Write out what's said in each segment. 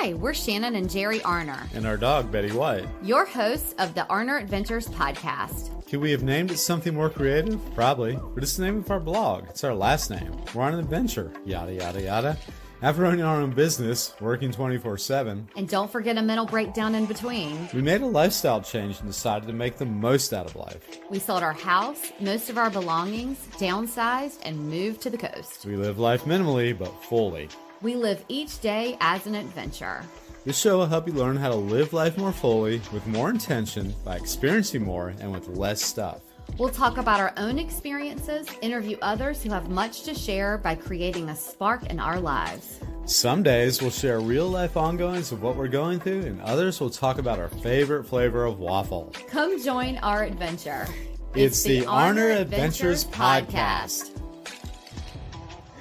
Hi, we're Shannon and Jerry Arner. And our dog, Betty White. Your hosts of the Arner Adventures podcast. Could we have named it something more creative? Probably. But it's the name of our blog. It's our last name. We're on an adventure. Yada, yada, yada. After owning our own business, working 24/7. And don't forget a mental breakdown in between. We made a lifestyle change and decided to make the most out of life. We sold our house, most of our belongings, downsized, and moved to the coast. We live life minimally, but fully. We live each day as an adventure. This show will help you learn how to live life more fully, with more intention, by experiencing more, and with less stuff. We'll talk about our own experiences, interview others who have much to share by creating a spark in our lives. Some days we'll share real life ongoings of what we're going through, and others will talk about our favorite flavor of waffle. Come join our adventure. It's the Arner Adventures Podcast.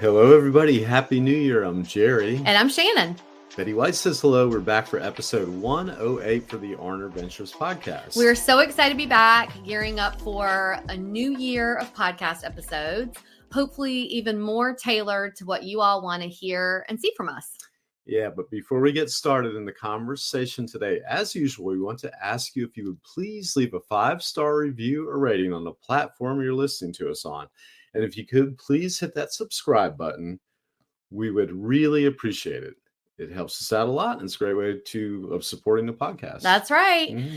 Hello, everybody. Happy New Year. I'm Jerry. And I'm Shannon. Betty White says hello. We're back for episode 108 for the Arner Adventures Podcast. We're so excited to be back, gearing up for a new year of podcast episodes, hopefully even more tailored to what you all want to hear and see from us. Yeah, but before we get started in the conversation today, as usual, we want to ask you if you would please leave a 5-star review or rating on the platform you're listening to us on. And if you could, please hit that subscribe button. We would really appreciate it. It helps us out a lot, and it's a great way of supporting the podcast. That's right. Mm-hmm.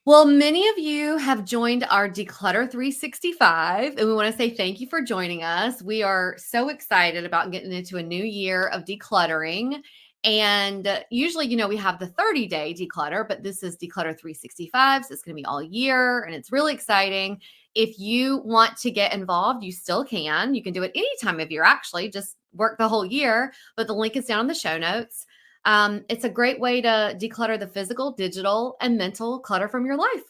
Well, many of you have joined our Declutter 365, and we want to say thank you for joining us. We are so excited about getting into a new year of decluttering. And usually, we have the 30-day declutter, but this is Declutter 365, so it's going to be all year, and it's really exciting. If you want to get involved, you still can. You can do it any time of year, actually. Just work the whole year, but the link is down in the show notes. It's a great way to declutter the physical, digital, and mental clutter from your life.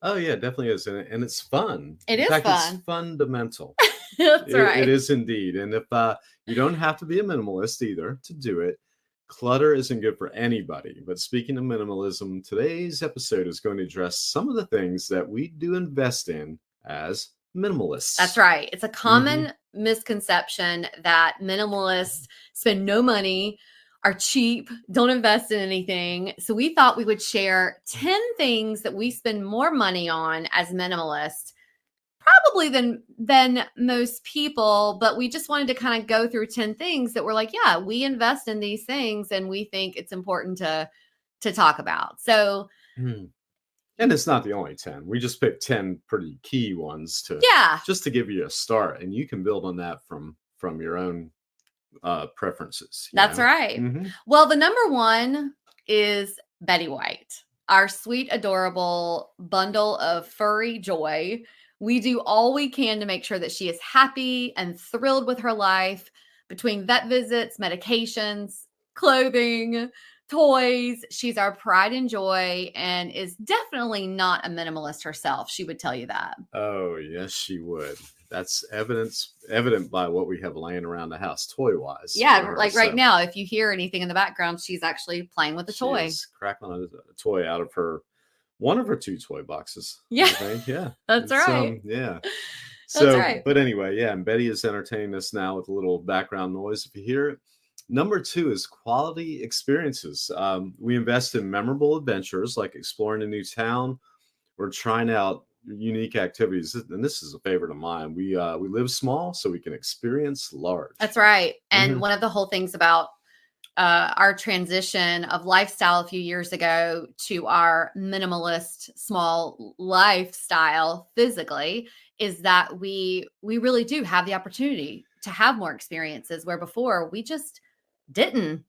Oh, yeah, it definitely is. And it's fun. It is fun. It's fundamental. That's right. It is indeed. And if you don't have to be a minimalist either to do it, clutter isn't good for anybody. But speaking of minimalism, today's episode is going to address some of the things that we do invest in as minimalists. That's right. It's a common misconception that minimalists spend no money, are cheap, don't invest in anything. So we thought we would share 10 things that we spend more money on as minimalists, probably than most people, but we just wanted to kind of go through 10 things that we're like, yeah, we invest in these things and we think it's important to talk about. So and it's not the only 10. We just picked 10 pretty key ones just to give you a start, and you can build on that from your own preferences. That's right. Mm-hmm. Well, the number one is Betty White, our sweet, adorable bundle of furry joy. We do all we can to make sure that she is happy and thrilled with her life between vet visits, medications, clothing, toys. She's our pride and joy, and is definitely not a minimalist herself. She would tell you that. Oh, yes, she would. That's evident by what we have laying around the house toy-wise. Yeah, like right now, if you hear anything in the background, she's actually playing with a toy. She's cracking on a toy out of one of her 2 toy boxes. Yeah. I think. Yeah. That's right. Yeah. That's right. But anyway, yeah, and Betty is entertaining us now with a little background noise if you hear it. Number 2 is quality experiences. We invest in memorable adventures like exploring a new town or trying out unique activities. And this is a favorite of mine. We live small so we can experience large. That's right. And one of the whole things about our transition of lifestyle a few years ago to our minimalist small lifestyle physically is that we really do have the opportunity to have more experiences where before we just didn't,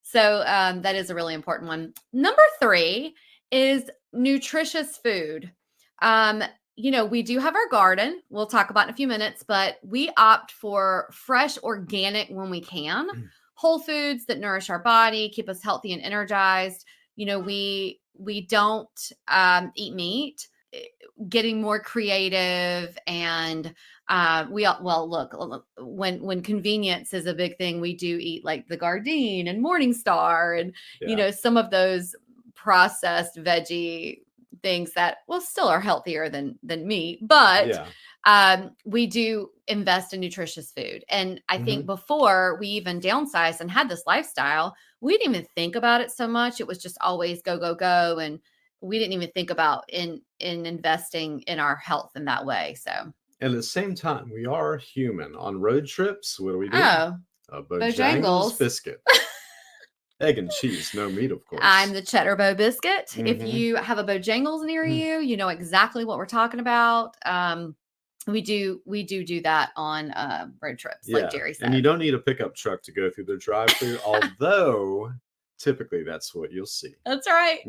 So that is a really important one. Number 3 is nutritious food. We do have our garden. We'll talk about in a few minutes, but we opt for fresh, organic when we can, whole foods that nourish our body, keep us healthy and energized. We don't eat meat. Getting more creative and look, when convenience is a big thing, we do eat like the Gardein and Morningstar and some of those processed veggie things that still are healthier than meat, but we do invest in nutritious food. And I think before we even downsized and had this lifestyle, we didn't even think about it so much. It was just always go, go, go. And we didn't even think about in investing in our health in that way. So, and at the same time, we are human. On road trips, what do we do? Oh, A Bojangles biscuit. Egg and cheese, no meat, of course. I'm the Cheddar Bo biscuit. If you have a Bojangles near you, you know exactly what we're talking about. We do that on road trips, like Jerry said. And you don't need a pickup truck to go through the drive-thru, although typically that's what you'll see. That's right.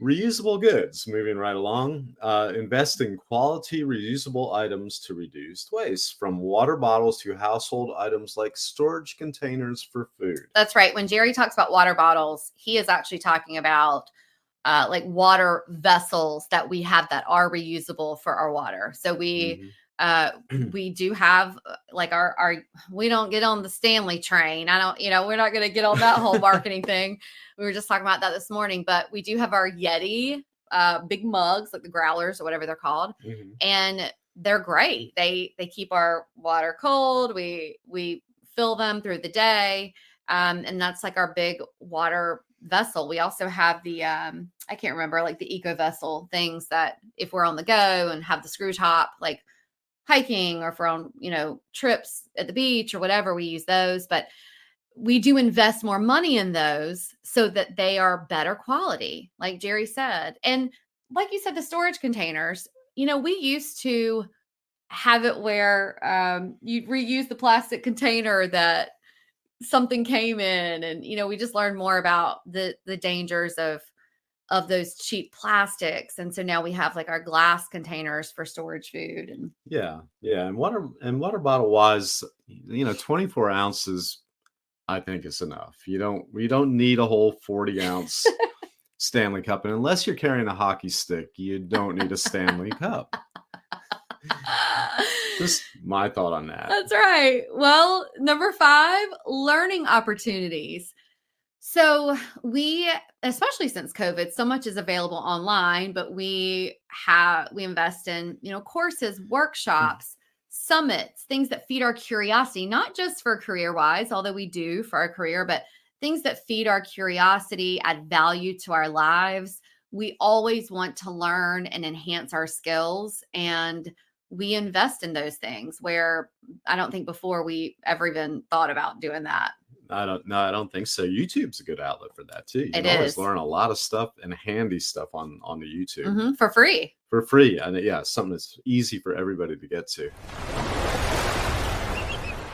Reusable goods, moving right along. Invest in quality reusable items to reduce waste, from water bottles to household items like storage containers for food. That's right. When Jerry talks about water bottles, he is actually talking about like water vessels that we have that are reusable for our water. So we do have like our we don't get on the Stanley train. We're not going to get on that whole marketing thing. We were just talking about that this morning, but we do have our Yeti big mugs, like the growlers or whatever they're called. And they're great. They keep our water cold. We fill them through the day. And that's like our big water vessel. We also have the I can't remember, like the eco vessel things that if we're on the go and have the screw top, like hiking, or if we're on trips at the beach or whatever, we use those. But we do invest more money in those so that they are better quality, like Jerry said. And like you said, the storage containers, we used to have it where you reuse the plastic container that something came in, and we just learned more about the dangers of those cheap plastics. And so now we have like our glass containers for storage food. And and water bottle wise, 24 ounces I think is enough. We don't need a whole 40-ounce Stanley Cup, and unless you're carrying a hockey stick, you don't need a Stanley Cup. Just my thought on that. That's right. Well, number 5, learning opportunities. So we, especially since COVID, so much is available online, but we invest in, courses, workshops, summits, things that feed our curiosity, not just for career-wise, although we do for our career, but things that feed our curiosity, add value to our lives. We always want to learn and enhance our skills, and we invest in those things where I don't think before we ever even thought about doing that. I don't think so. YouTube's a good outlet for that too. You can always learn a lot of stuff and handy stuff on the YouTube for free. For free, and something that's easy for everybody to get to.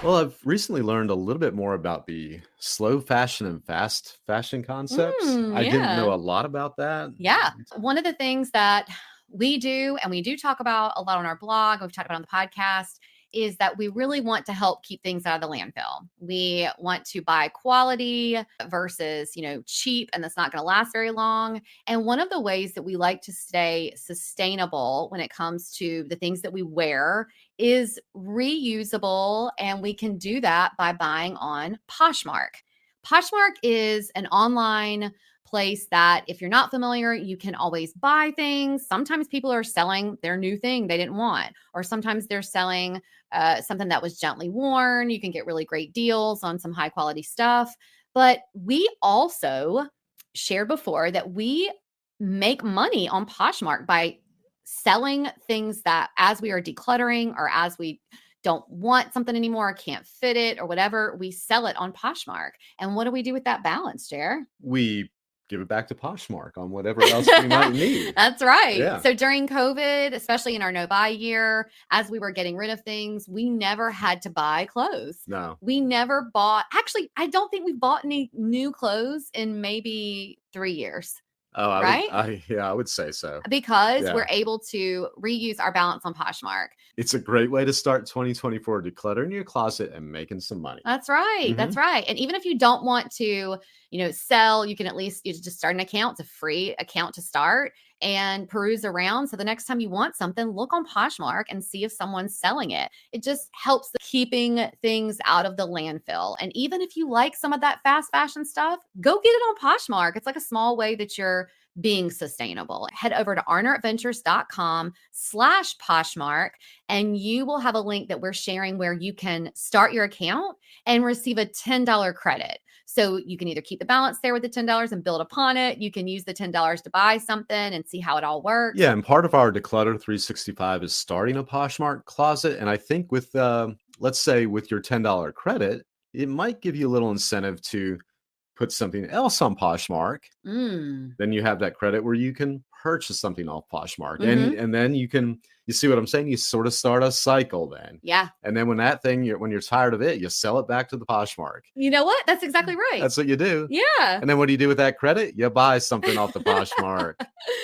Well, I've recently learned a little bit more about the slow fashion and fast fashion concepts. I didn't know a lot about that. Yeah, one of the things that we do, and we do talk about a lot on our blog, we've talked about on the podcast, is that we really want to help keep things out of the landfill. We want to buy quality versus, cheap, and that's not going to last very long. And one of the ways that we like to stay sustainable when it comes to the things that we wear is reusable. And we can do that by buying on Poshmark. Poshmark is an online place that, if you're not familiar, you can always buy things. Sometimes people are selling their new thing they didn't want, or sometimes they're selling something that was gently worn. You can get really great deals on some high quality stuff. But we also shared before that we make money on Poshmark by selling things that, as we are decluttering or as we don't want something anymore, can't fit it or whatever, we sell it on Poshmark. And what do we do with that balance, Jer? We give it back to Poshmark on whatever else we might need. That's right. Yeah. So during COVID, especially in our no-buy year, as we were getting rid of things, we never had to buy clothes. No. We never bought. Actually, I don't think we bought any new clothes in maybe 3 years. Oh, right? I would say so. Because we're able to reuse our balance on Poshmark. It's a great way to start 2024, decluttering your closet and making some money. That's right. That's right. And even if you don't want to, sell, you can at least just start an account. It's a free account to start and peruse around. So the next time you want something, look on Poshmark and see if someone's selling it. It just helps keeping things out of the landfill. And even if you like some of that fast fashion stuff, go get it on Poshmark. It's like a small way that you're being sustainable. Head over to arneradventures.com/Poshmark, and you will have a link that we're sharing where you can start your account and receive a $10 credit. So you can either keep the balance there with the $10 and build upon it. You can use the $10 to buy something and see how it all works. Yeah, and part of our Declutter 365 is starting a Poshmark closet. And I think with, let's say with your $10 credit, it might give you a little incentive to put something else on Poshmark. Then you have that credit where you can purchase something off Poshmark. And then you see what I'm saying? You sort of start a cycle then. Yeah. And then when that thing, when you're tired of it, you sell it back to the Poshmark. You know what? That's exactly right. That's what you do. Yeah. And then what do you do with that credit? You buy something off the Poshmark.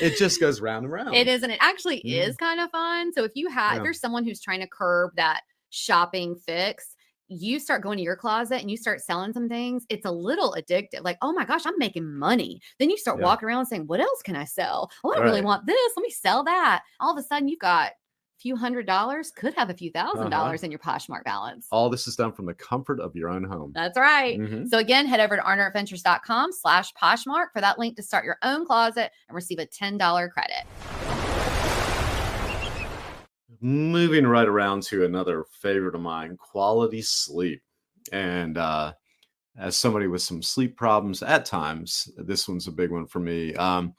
It just goes round and round. It is, and it actually is kind of fun. So if you're someone who's trying to curb that shopping fix, you start going to your closet and you start selling some things, it's a little addictive. Like, oh my gosh, I'm making money. Then you start walking around saying, what else can I sell? Oh, I really want this. Let me sell that. All of a sudden you've got a few $100s, could have a few $1,000s in your Poshmark balance. All this is done from the comfort of your own home. That's right. So again, head over to arneradventures.com/Poshmark for that link to start your own closet and receive a $10 credit. Moving right around to another favorite of mine, quality sleep. And as somebody with some sleep problems at times, this one's a big one for me. A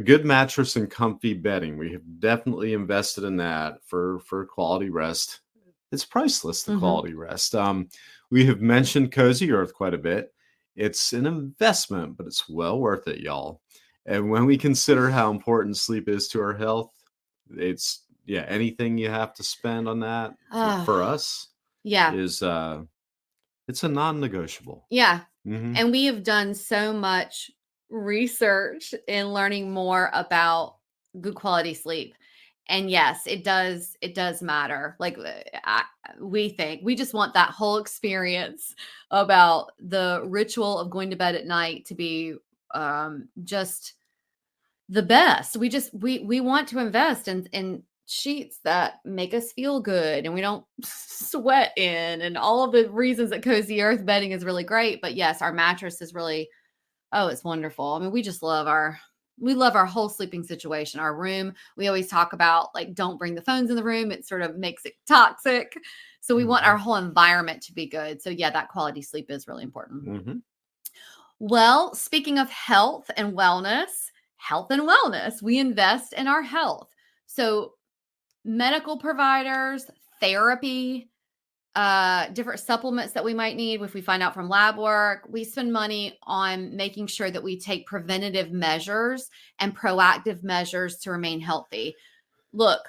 good mattress and comfy bedding. We have definitely invested in that for quality rest. It's priceless, the quality rest. We have mentioned Cozy Earth quite a bit. It's an investment, but it's well worth it, y'all. And when we consider how important sleep is to our health, it's anything you have to spend on that for us is it's a non-negotiable. And we have done so much research in learning more about good quality sleep. And yes, it does matter. Like we just want that whole experience about the ritual of going to bed at night to be just the best. We want to invest in sheets that make us feel good and we don't sweat in, and all of the reasons that Cozy Earth bedding is really great. But yes, our mattress is really, it's wonderful. I mean, we love our whole sleeping situation. Our room, we always talk about, like, don't bring the phones in the room. It sort of makes it toxic. So we want our whole environment to be good. So yeah, that quality sleep is really important. Well, speaking of health and wellness, we invest in our health. So medical providers, therapy, different supplements that we might need if we find out from lab work. We spend money on making sure that we take preventative measures and proactive measures to remain healthy. Look,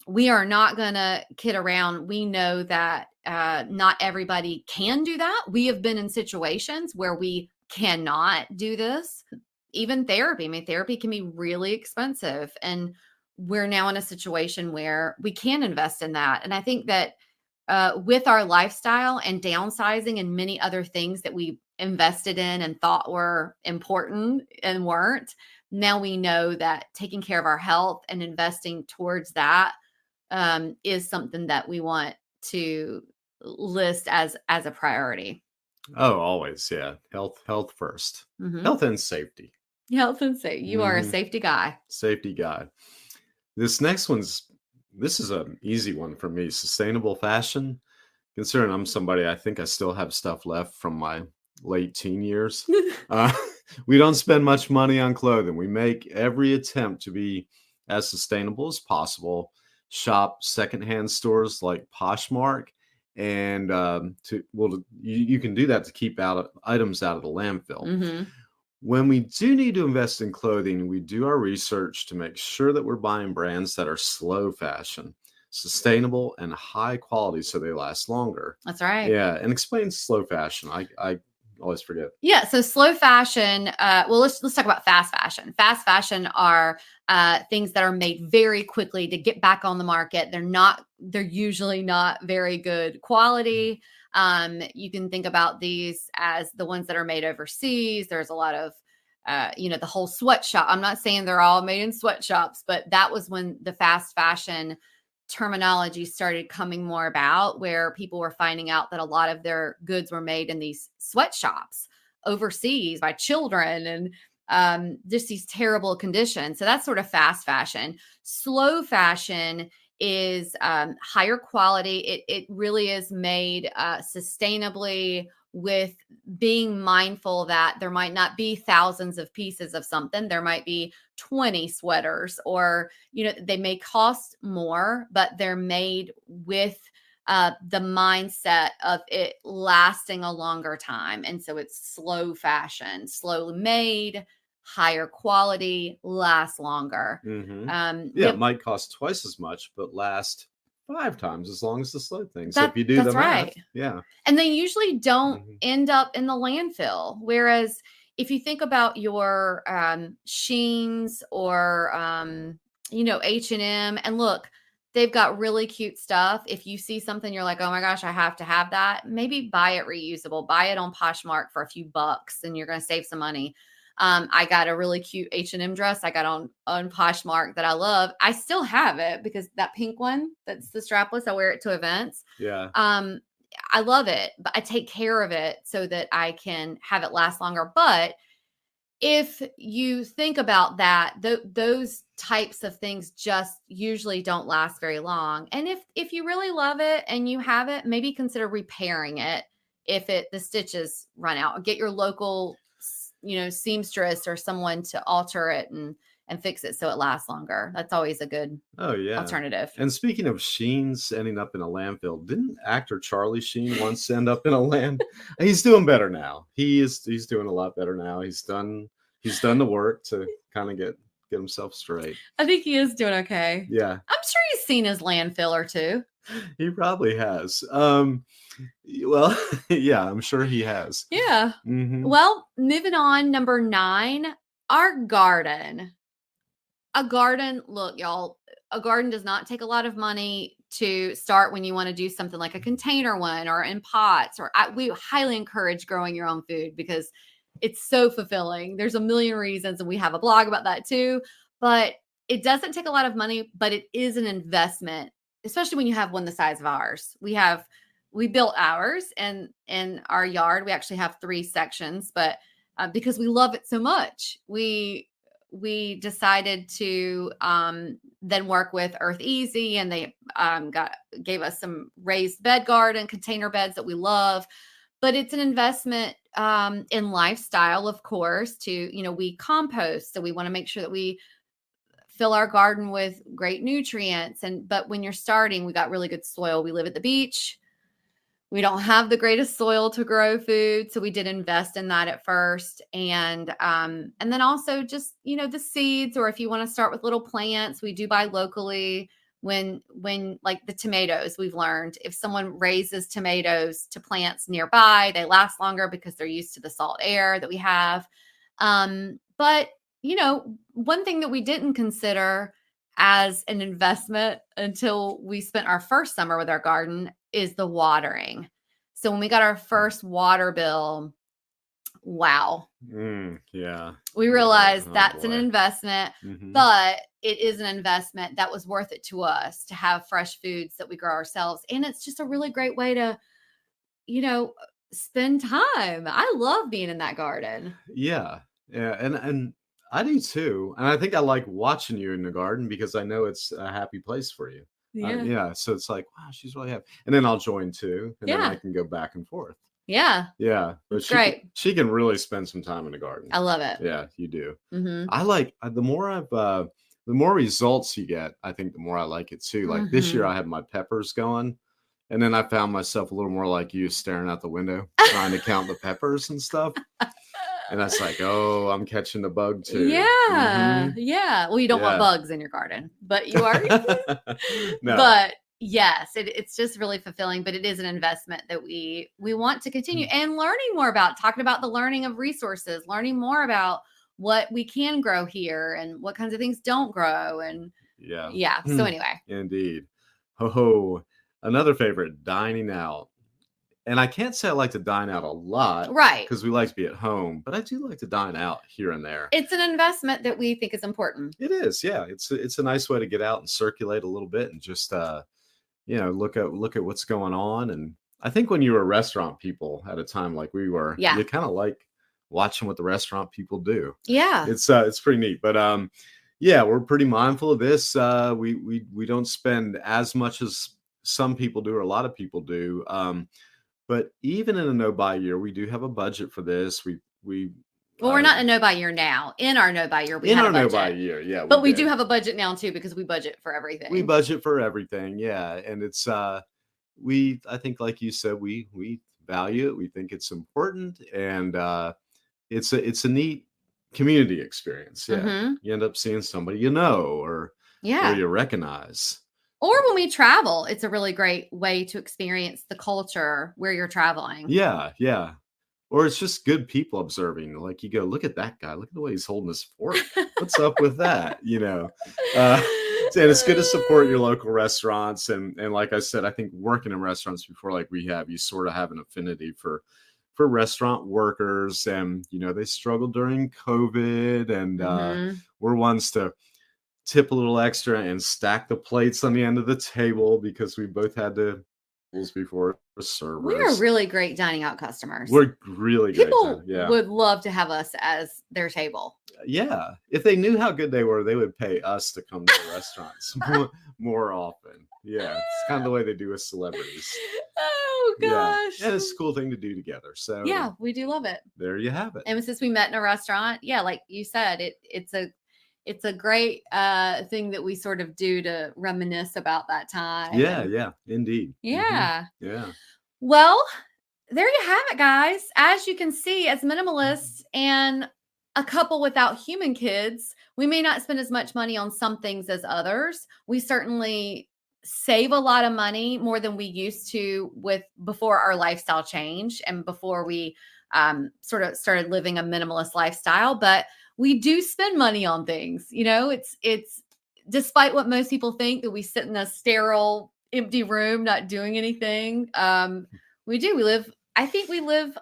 we are not going to kid around. We know that not everybody can do that. We have been in situations where we cannot do this. Even therapy. I mean, therapy can be really expensive, and we're now in a situation where we can invest in that. And I think that with our lifestyle and downsizing and many other things that we invested in and thought were important and weren't, now we know that taking care of our health and investing towards that is something that we want to list as a priority. Oh, always. Yeah. Health first. Health and safety. Health and safety. You are a safety guy. Safety guy. This next this is an easy one for me. Sustainable fashion. Considering I'm somebody, I think I still have stuff left from my late teen years. We don't spend much money on clothing. We make every attempt to be as sustainable as possible. Shop secondhand stores like Poshmark, and you can do that to keep items out of the landfill. When we do need to invest in clothing, we do our research to make sure that we're buying brands that are slow fashion, sustainable, and high quality so they last longer. That's right. Yeah. And explain slow fashion. I always forget. Yeah. So slow fashion, let's talk about fast fashion. Fast fashion are things that are made very quickly to get back on the market. They're usually not very good quality. You can think about these as the ones that are made overseas. There's a lot of, the whole sweatshop. I'm not saying they're all made in sweatshops, but that was when the fast fashion terminology started coming more about, where people were finding out that a lot of their goods were made in these sweatshops overseas by children. just these terrible conditions. So that's sort of fast fashion. Slow fashion is higher quality. It really is made sustainably, with being mindful that there might not be thousands of pieces of something. There might be 20 sweaters, or, they may cost more, but they're made with the mindset of it lasting a longer time. And so it's slow fashion, slowly made, higher quality, lasts longer. It might cost twice as much, but last 5 times as long as the slow thing. So if you do the math, right. Yeah. And they usually don't end up in the landfill. Whereas if you think about your Sheins or H&M, and look, they've got really cute stuff. If you see something, you're like, oh my gosh, I have to have that. Maybe buy it reusable, buy it on Poshmark for a few bucks, and you're going to save some money. I got a really cute H&M dress I got on Poshmark that I love. I still have it because that pink one, that's the strapless, I wear it to events. Yeah. I love it, but I take care of it so that I can have it last longer. But if you think about that, those types of things just usually don't last very long. And if you really love it and you have it, maybe consider repairing it if the stitches run out. Get your local seamstress or someone to alter it and fix it so it lasts longer. That's always a good alternative. And speaking of Sheens ending up in a landfill, didn't actor Charlie Sheen once end up in a land? He's doing better now. He's doing a lot better now. He's done the work to kind of get himself straight. I think he is doing okay. Yeah. I'm sure he's seen his landfill or two. He probably has. Well, yeah, I'm sure he has. Yeah. Well, moving on, number 9, our garden. A garden, look, y'all, a garden does not take a lot of money to start when you want to do something like a container one or in pots. We highly encourage growing your own food because it's so fulfilling. There's a million reasons, and we have a blog about that too. But it doesn't take a lot of money, but it is an investment, especially when you have one the size of ours. We built ours in our yard. We actually have 3 sections, but because we love it so much, we decided to then work with Earth Easy, and they gave us some raised bed garden container beds that we love. But it's an investment in lifestyle, of course. We compost, so we want to make sure that we fill our garden with great nutrients. But when you're starting, we got really good soil. We live at the beach. We don't have the greatest soil to grow food, so we did invest in that at first. And then also just, the seeds, or if you want to start with little plants, we do buy locally. When like the tomatoes, we've learned if someone raises tomatoes to plants nearby, they last longer because they're used to the salt air that we have. But, one thing that we didn't consider as an investment until we spent our first summer with our garden is the watering. So when we got our first water bill, wow. Yeah. We realized that's an investment, but it is an investment that was worth it to us to have fresh foods that we grow ourselves. And it's just a really great way to, spend time. I love being in that garden. Yeah. Yeah. And I do too. And I think I like watching you in the garden because I know it's a happy place for you. Yeah. So it's like, wow, she's really happy. And then I'll join too. And then I can go back and forth. Yeah. Yeah. But she can really spend some time in the garden. I love it. Yeah, you do. I like the more results you get, I think the more I like it too. Like this year I had my peppers going. And then I found myself a little more like you, staring out the window, trying to count the peppers and stuff. And that's like, oh, I'm catching the bug too. Yeah. Yeah. Well, you don't want bugs in your garden, but you are. No. But yes, it's just really fulfilling, but it is an investment that we want to continue and learning more about, talking about the learning of resources, learning more about what we can grow here and what kinds of things don't grow. And yeah. So anyway. Indeed. Oh, another favorite, dining out. And I can't say I like to dine out a lot. Right. Because we like to be at home, but I do like to dine out here and there. It's an investment that we think is important. It is. Yeah. It's a nice way to get out and circulate a little bit and just, look at what's going on. And I think when you were restaurant people at a time like we were, you kind of like watching what the restaurant people do. Yeah. It's pretty neat. But yeah, we're pretty mindful of this. We don't spend as much as some people do, or a lot of people do. But even in a no-buy year, we do have a budget for this. Well, we're not in a no-buy year now. In our no-buy year, we had a budget. No-buy year, yeah. But we do have a budget now too, because we budget for everything. We budget for everything, yeah. And it's I think, like you said, we value it. We think it's important, and it's a neat community experience. Yeah, you end up seeing somebody or you recognize. Or when we travel, it's a really great way to experience the culture where you're traveling. Yeah. Or it's just good people observing. Like, you go, look at that guy. Look at the way he's holding his fork. What's up with that? And it's good to support your local restaurants. And like I said, I think working in restaurants before, like we have, you sort of have an affinity for restaurant workers. And, they struggled during COVID. And we're ones to tip a little extra and stack the plates on the end of the table, because we both had to before servers. We are really great dining out customers. We're really great. People would love to have us as their table. Yeah. If they knew how good they were, they would pay us to come to the restaurants more often. Yeah. It's kind of the way they do with celebrities. Oh, gosh. Yeah. And it's a cool thing to do together. So yeah, we do love it. There you have it. And since we met in a restaurant, yeah, like you said, it's a great thing that we sort of do to reminisce about that time. Yeah, indeed. Yeah. Yeah. Well, there you have it, guys. As you can see, as minimalists and a couple without human kids, we may not spend as much money on some things as others. We certainly save a lot of money, more than we used to before our lifestyle change and before we sort of started living a minimalist lifestyle. But we do spend money on things. It's despite what most people think, that we sit in a sterile, empty room, not doing anything. We live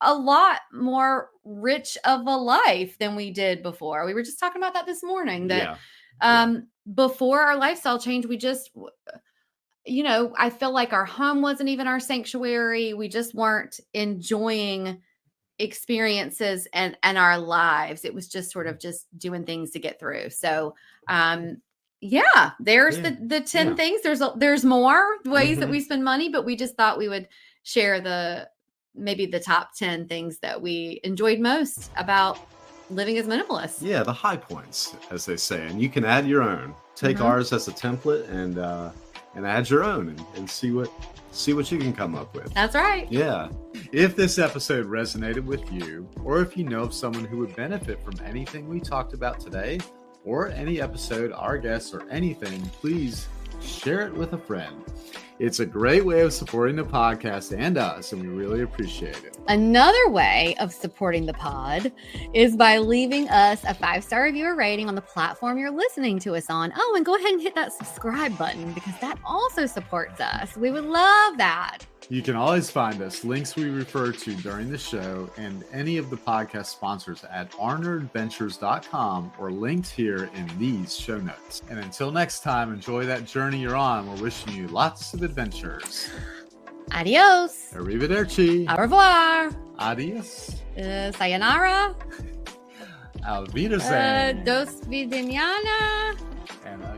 a lot more rich of a life than we did before. We were just talking about that this morning, that before our lifestyle change, we just, I feel like our home wasn't even our sanctuary. We just weren't enjoying experiences and our lives. It was just sort of just doing things to get through. So there's the 10 things. There's more ways that we spend money, but we just thought we would share maybe the top 10 things that we enjoyed most about living as minimalists. Yeah, the high points, as they say. And you can add your own. Take ours as a template and add your own and see what you can come up with. That's right. Yeah. If this episode resonated with you, or if you know of someone who would benefit from anything we talked about today, or any episode, our guests, or anything, please share it with a friend. It's a great way of supporting the podcast and us, and we really appreciate it. Another way of supporting the pod is by leaving us a 5-star review or rating on the platform you're listening to us on. Oh, and go ahead and hit that subscribe button, because that also supports us. We would love that. You can always find us, links we refer to during the show, and any of the podcast sponsors at arneradventures.com, or linked here in these show notes. And until next time, enjoy that journey you're on. We're wishing you lots of adventures. Adios. Arrivederci. Au revoir. Adios. Sayonara. Auf Wiedersehen. Dos vidaniana. And a